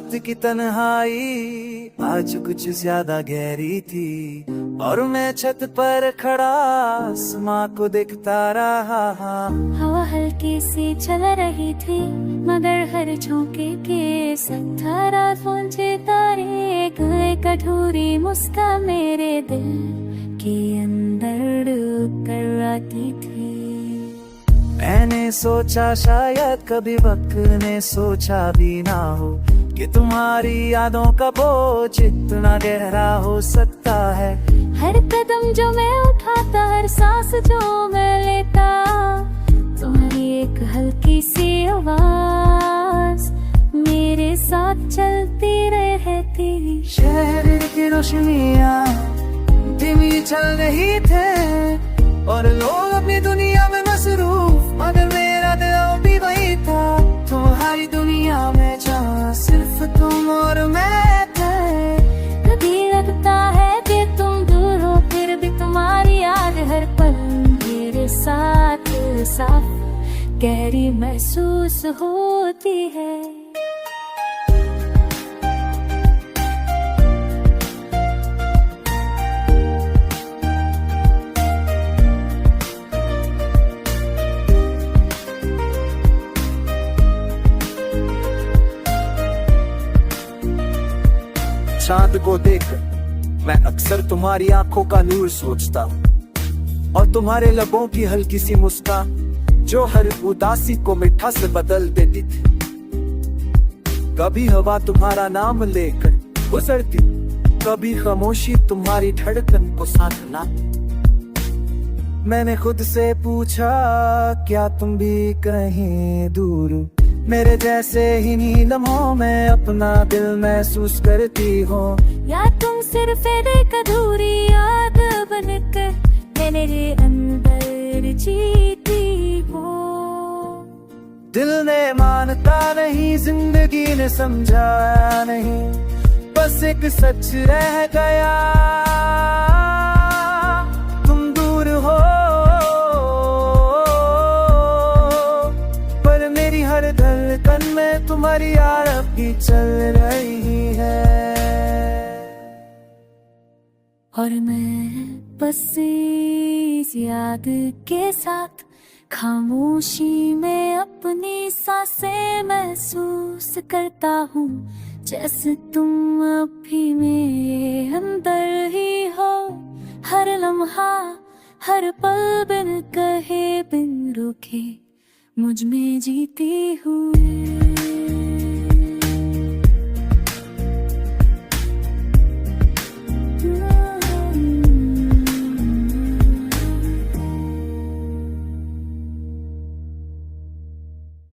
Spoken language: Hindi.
रात की तन्हाई आज कुछ ज्यादा गहरी थी और मैं छत पर खड़ा आसमां को देखता रहा। हवा हल्की सी चल रही थी मगर हर झोंके के सत्थरा फूंजे तारे एक अधूरी मुस्कान मेरे दिल के अंदर उतर आती थी। मैंने सोचा शायद कभी वक्त ने सोचा भी ना हो कि तुम्हारी यादों का बोझ इतना गहरा हो सकता है। हर कदम जो मैं उठाता, हर सांस जो मैं लेता, तुम्हारी एक हल्की सी आवाज मेरे साथ चलती रहती। शहर की रोशनियाँ धीमी चल रही थे और लोग अपनी दुनिया में मसरूफ, मगर मेरा दिल भी वही था तुम्हारी दुनिया में जहाँ सिर्फ तुम और मैं थे। कभी लगता है कि तुम दूर हो फिर भी तुम्हारी याद हर पल मेरे साथ साफ गहरी महसूस होती है। चांद को देखकर मैं अक्सर तुम्हारी आंखों का नूर सोचता हूँ और तुम्हारे लबों की हल्की सी मुस्कान जो हर उदासी को मिठा से बदल देती थी। कभी हवा तुम्हारा नाम लेकर गुजरती, कभी खामोशी तुम्हारी धड़कन को साधना। मैंने खुद से पूछा क्या तुम भी कहीं दूर मेरे जैसे ही लम्हों में अपना दिल महसूस करती हो, या तुम सिर्फ एक अधूरी याद बनकर मेरे अंदर जीती हो। दिल ने मानता नहीं, जिंदगी ने समझाया नहीं, बस एक सच रह गया तुम दूर हो पर मेरी हर धड़कन में तुम्हारी याद अब भी चल रही है। और मैं बस इस याद के साथ खामोशी में अपनी सांसें महसूस करता हूँ, जैसे तुम अभी मेरे अंदर ही हो। हर लम्हा हर पल बिन कहे बिन रुके मुझ में जीती हुई।